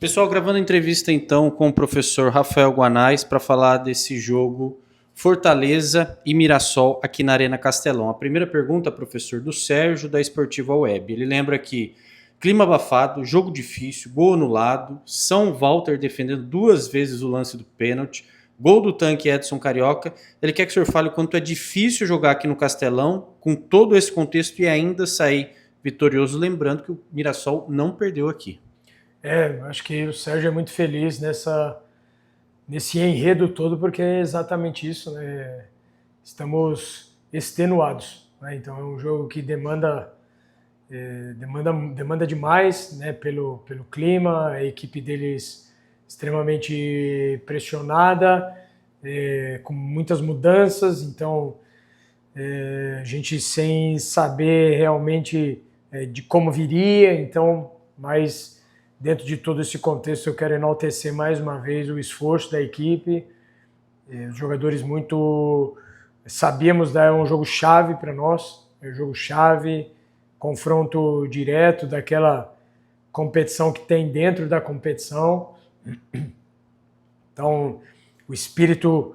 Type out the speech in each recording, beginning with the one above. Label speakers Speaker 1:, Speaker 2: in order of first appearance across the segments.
Speaker 1: Pessoal, gravando entrevista então com o professor Rafael Guanais para falar desse jogo Fortaleza e Mirassol aqui na Arena Castelão. A primeira pergunta, professor, do Sérgio da Esportiva Web. Ele lembra que clima abafado, jogo difícil, gol anulado, São Walter defendendo 2 vezes o lance do pênalti, gol do tanque Edson Carioca. Ele quer que o senhor fale o quanto é difícil jogar aqui no Castelão com todo esse contexto e ainda sair vitorioso, lembrando que o Mirassol não perdeu aqui.
Speaker 2: Acho que o Sérgio é muito feliz nesse enredo todo, porque é exatamente isso, né? Estamos extenuados, né? Então é um jogo que demanda demais, né? Pelo clima, a equipe deles extremamente pressionada, com muitas mudanças, então a gente sem saber realmente de como viria, então, mas dentro de todo esse contexto, eu quero enaltecer mais uma vez o esforço da equipe. Os jogadores sabíamos dar um jogo chave para nós, é um jogo chave, confronto direto daquela competição que tem dentro da competição. Então, o espírito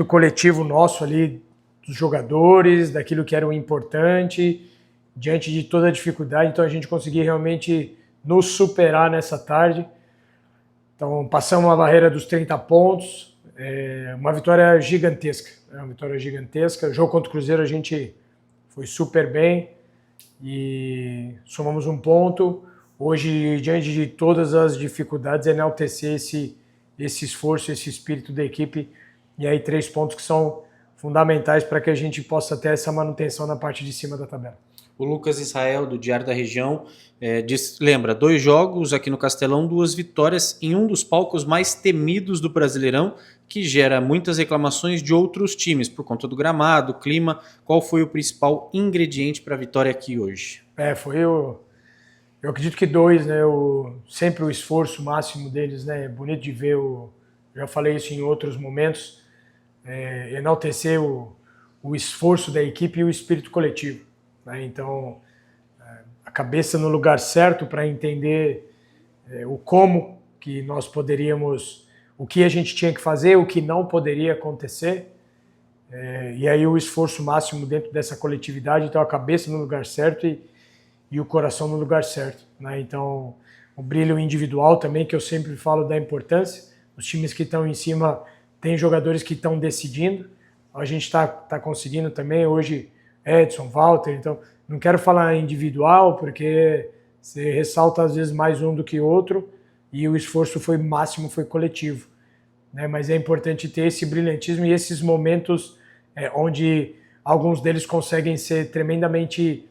Speaker 2: coletivo nosso ali, dos jogadores, daquilo que era o importante, diante de toda a dificuldade, então a gente conseguia realmente nos superar nessa tarde. Então passamos a barreira dos 30 pontos, uma vitória gigantesca, O jogo contra o Cruzeiro a gente foi super bem e somamos um ponto. Hoje, diante de todas as dificuldades, enaltecer esse esforço, esse espírito da equipe, e aí 3 pontos que são fundamentais para que a gente possa ter essa manutenção na parte de cima da tabela.
Speaker 1: O Lucas Israel, do Diário da Região, lembra, 2 jogos aqui no Castelão, 2 vitórias em um dos palcos mais temidos do Brasileirão, que gera muitas reclamações de outros times, por conta do gramado, clima. Qual foi o principal ingrediente para a vitória aqui hoje?
Speaker 2: Eu acredito que 2, né? Sempre o esforço máximo deles, né? É bonito de ver, já falei isso em outros momentos, enaltecer o esforço da equipe e o espírito coletivo. Então, a cabeça no lugar certo para entender o como que nós poderíamos, o que a gente tinha que fazer, o que não poderia acontecer, e aí o esforço máximo dentro dessa coletividade, então a cabeça no lugar certo e o coração no lugar certo. Então, o brilho individual também, que eu sempre falo da importância, os times que estão em cima têm jogadores que estão decidindo, a gente está conseguindo também hoje Edson, Walter, então não quero falar individual porque você ressalta às vezes mais um do que outro e o esforço foi máximo, foi coletivo, né? Mas é importante ter esse brilhantismo e esses momentos onde alguns deles conseguem ser tremendamente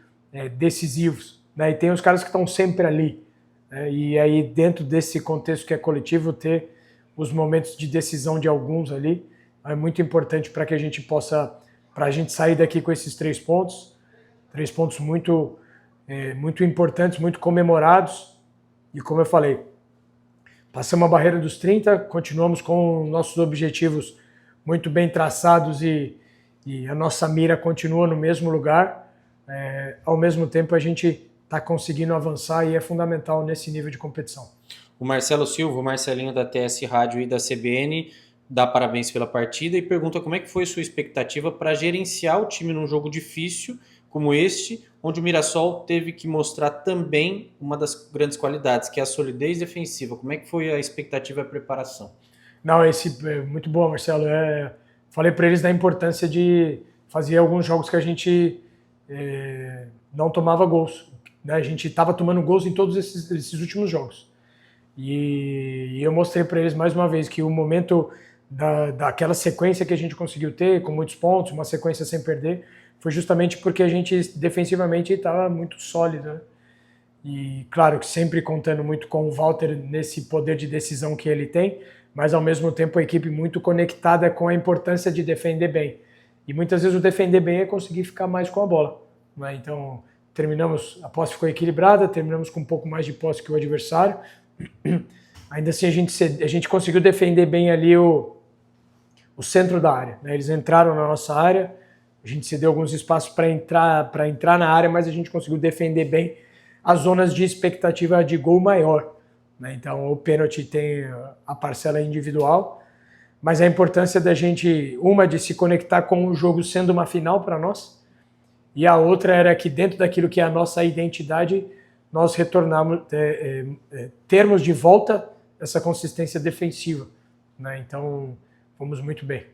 Speaker 2: decisivos, né? E tem os caras que estão sempre ali, né? E aí dentro desse contexto que é coletivo ter os momentos de decisão de alguns ali é muito importante para que a gente possa, para a gente sair daqui com esses 3 pontos muito importantes, muito comemorados, e como eu falei, passamos a barreira dos 30, continuamos com nossos objetivos muito bem traçados e a nossa mira continua no mesmo lugar, ao mesmo tempo a gente está conseguindo avançar e é fundamental nesse nível de competição.
Speaker 1: O Marcelo Silva, o Marcelinho da TS Rádio e da CBN, dá parabéns pela partida e pergunta como é que foi sua expectativa para gerenciar o time num jogo difícil como este, onde o Mirassol teve que mostrar também uma das grandes qualidades, que é a solidez defensiva. Como é que foi a expectativa e a preparação?
Speaker 2: Não, muito boa, Marcelo. Falei para eles da importância de fazer alguns jogos que a gente não tomava gols, né? A gente estava tomando gols em todos esses últimos jogos. E eu mostrei para eles mais uma vez que o momento daquela sequência que a gente conseguiu ter, com muitos pontos, uma sequência sem perder, foi justamente porque a gente defensivamente estava muito sólido, né? E claro que sempre contando muito com o Walter nesse poder de decisão que ele tem, mas ao mesmo tempo a equipe muito conectada com a importância de defender bem. E muitas vezes o defender bem é conseguir ficar mais com a bola, né? Então a posse ficou equilibrada, terminamos com um pouco mais de posse que o adversário. Ainda assim a gente conseguiu defender bem ali o centro da área, né? Eles entraram na nossa área, a gente cedeu alguns espaços para entrar na área, mas a gente conseguiu defender bem as zonas de expectativa de gol maior, né? Então o pênalti tem a parcela individual, mas a importância da gente, uma de se conectar com o jogo sendo uma final para nós, e a outra era que dentro daquilo que é a nossa identidade, nós retornarmos, termos de volta essa consistência defensiva, né? Então fomos muito bem.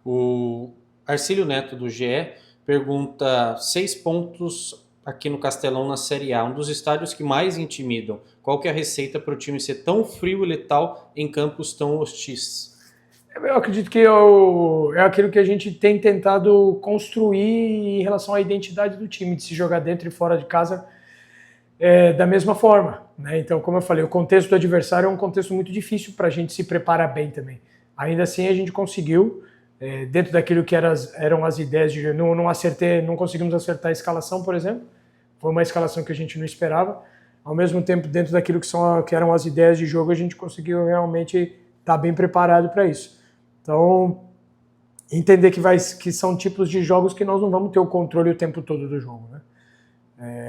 Speaker 1: O Arcílio Neto do GE pergunta 6 pontos aqui no Castelão na Série A, um dos estádios que mais intimidam. Qual que é a receita para o time ser tão frio e letal em campos tão hostis?
Speaker 2: Eu acredito que é aquilo que a gente tem tentado construir em relação à identidade do time, de se jogar dentro e fora de casa da mesma forma, né? Então, como eu falei, o contexto do adversário é um contexto muito difícil para a gente se preparar bem também. Ainda assim, a gente conseguiu, dentro daquilo que eram as ideias, não conseguimos acertar a escalação, por exemplo. Foi uma escalação que a gente não esperava. Ao mesmo tempo, dentro daquilo que eram as ideias de jogo, a gente conseguiu realmente estar bem preparado para isso. Então, entender que são tipos de jogos que nós não vamos ter o controle o tempo todo do jogo, né?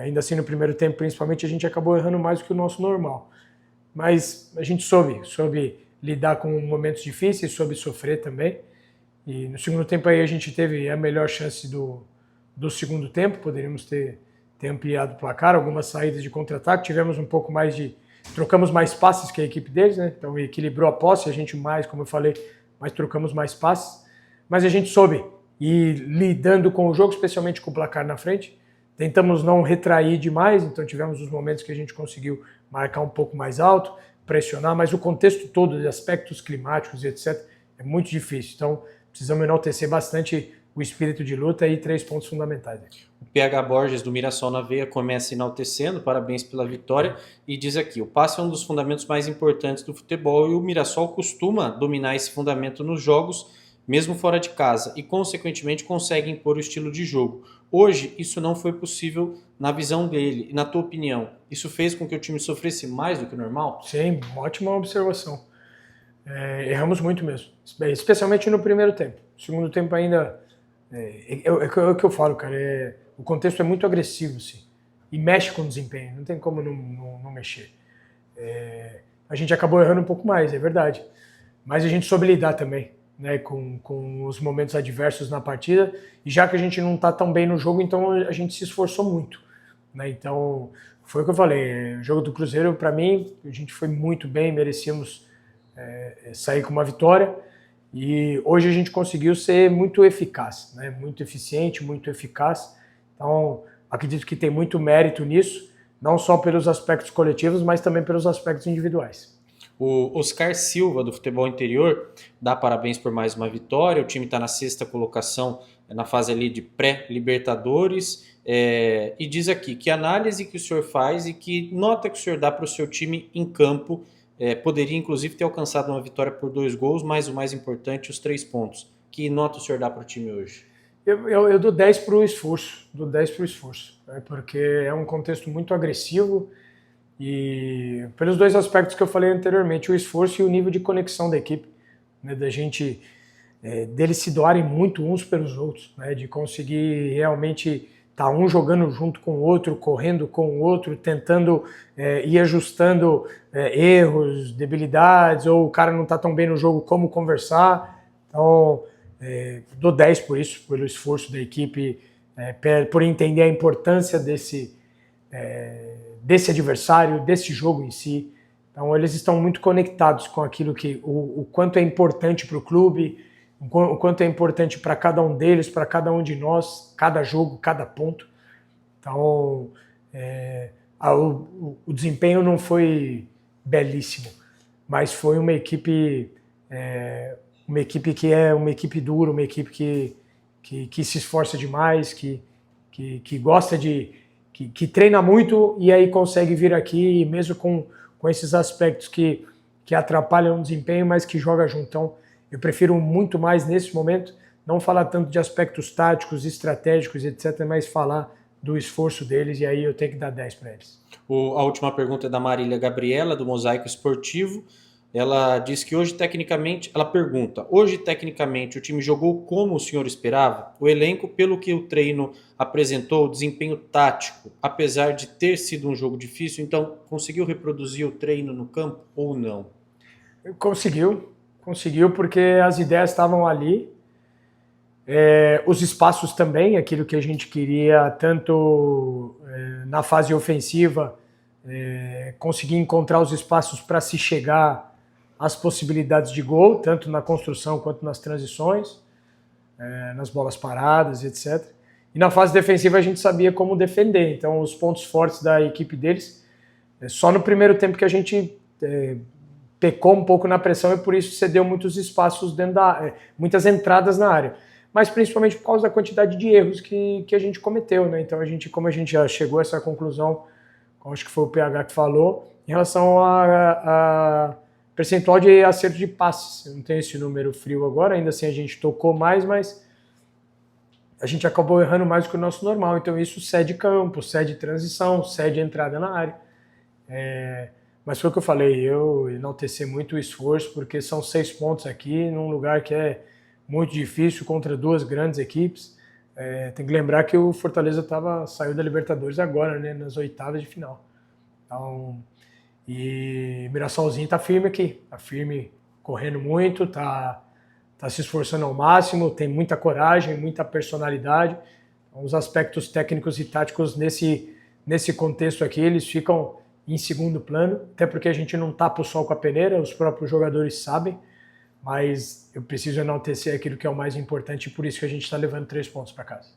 Speaker 2: Ainda assim, no primeiro tempo, principalmente, a gente acabou errando mais do que o nosso normal. Mas a gente soube lidar com momentos difíceis, soube sofrer também. E no segundo tempo aí a gente teve a melhor chance do segundo tempo, poderíamos ter ampliado o placar, algumas saídas de contra-ataque, tivemos um pouco mais trocamos mais passes que a equipe deles, né? Então equilibrou a posse, a gente mais, como eu falei, mas trocamos mais passes. Mas a gente soube ir lidando com o jogo, especialmente com o placar na frente. Tentamos não retrair demais, então tivemos os momentos que a gente conseguiu marcar um pouco mais alto, pressionar, mas o contexto todo de aspectos climáticos e etc. é muito difícil. Então precisamos enaltecer bastante o espírito de luta e 3 pontos fundamentais.
Speaker 1: O PH Borges do Mirassol na Veia começa enaltecendo, parabéns pela vitória, e diz aqui, o passe é um dos fundamentos mais importantes do futebol e o Mirassol costuma dominar esse fundamento nos jogos, mesmo fora de casa, e consequentemente consegue impor o estilo de jogo. Hoje isso não foi possível na visão dele, e na tua opinião, isso fez com que o time sofresse mais do que o normal?
Speaker 2: Sim, ótima observação. Erramos muito mesmo, especialmente no primeiro tempo. No segundo tempo ainda, é o que eu falo, cara, o contexto é muito agressivo, assim, e mexe com o desempenho, não tem como não mexer. A gente acabou errando um pouco mais, é verdade, mas a gente soube lidar também, né, com os momentos adversos na partida, e já que a gente não está tão bem no jogo, então a gente se esforçou muito, né? Então foi o que eu falei, o jogo do Cruzeiro, para mim, a gente foi muito bem, merecíamos sair com uma vitória, e hoje a gente conseguiu ser muito eficaz, né? Muito eficiente, muito eficaz. Então acredito que tem muito mérito nisso, não só pelos aspectos coletivos, mas também pelos aspectos individuais.
Speaker 1: O Oscar Silva, do Futebol Interior, dá parabéns por mais uma vitória. O time está na 6ª colocação, na fase ali de pré-Libertadores. E diz aqui que análise que o senhor faz e que nota que o senhor dá para o seu time em campo, poderia inclusive ter alcançado uma vitória por 2 gols, mas o mais importante, os 3 pontos. Que nota o senhor dá para o time hoje?
Speaker 2: Eu dou 10 para o esforço, né? Porque é um contexto muito agressivo, e pelos 2 aspectos que eu falei anteriormente, o esforço e o nível de conexão da equipe, né, da gente, deles se doarem muito uns pelos outros, né, de conseguir realmente estar um jogando junto com o outro, correndo com o outro, tentando ir ajustando erros, debilidades, ou o cara não está tão bem no jogo, como conversar. Então dou 10 por isso, pelo esforço da equipe, por entender a importância desse adversário, desse jogo em si. Então eles estão muito conectados com aquilo que o quanto é importante para o clube, o quanto é importante para cada um deles, para cada um de nós, cada jogo, cada ponto. Então o desempenho não foi belíssimo, mas foi uma equipe que é uma equipe dura, uma equipe que se esforça demais, que gosta que treina muito e aí consegue vir aqui, mesmo com esses aspectos que atrapalham o desempenho, mas que joga junto. Então, eu prefiro muito mais, nesse momento, não falar tanto de aspectos táticos, estratégicos, etc., mas falar do esforço deles, e aí eu tenho que dar 10 para eles.
Speaker 1: A última pergunta é da Marília Gabriela, do Mosaico Esportivo. ela diz que hoje tecnicamente, ela pergunta, hoje tecnicamente o time jogou como o senhor esperava? O elenco, pelo que o treino apresentou, desempenho tático, apesar de ter sido um jogo difícil, então conseguiu reproduzir o treino no campo ou não?
Speaker 2: Conseguiu porque as ideias estavam ali, os espaços também, aquilo que a gente queria, tanto na fase ofensiva, conseguir encontrar os espaços para se chegar às possibilidades de gol, tanto na construção quanto nas transições, nas bolas paradas, etc. E na fase defensiva a gente sabia como defender, então os pontos fortes da equipe deles, só no primeiro tempo que a gente pecou um pouco na pressão e por isso cedeu muitos espaços dentro da muitas entradas na área, mas principalmente por causa da quantidade de erros que a gente cometeu, né? Então como a gente já chegou a essa conclusão, acho que foi o PH que falou, em relação a percentual de acerto de passes. Eu não tenho esse número frio agora, ainda assim a gente tocou mais, mas a gente acabou errando mais do que o nosso normal, então isso cede campo, cede transição, cede entrada na área. Mas foi o que eu falei, eu enalteci muito o esforço, porque são 6 pontos aqui, num lugar que é muito difícil, contra 2 grandes equipes. Tem que lembrar que o Fortaleza saiu da Libertadores agora, né, nas oitavas de final. Então, e Mirassolzinho está firme aqui, está firme, correndo muito, está se esforçando ao máximo, tem muita coragem, muita personalidade. Então, os aspectos técnicos e táticos nesse contexto aqui, eles ficam em segundo plano, até porque a gente não tapa o sol com a peneira, os próprios jogadores sabem, mas eu preciso enaltecer aquilo que é o mais importante e por isso que a gente está levando 3 pontos para casa.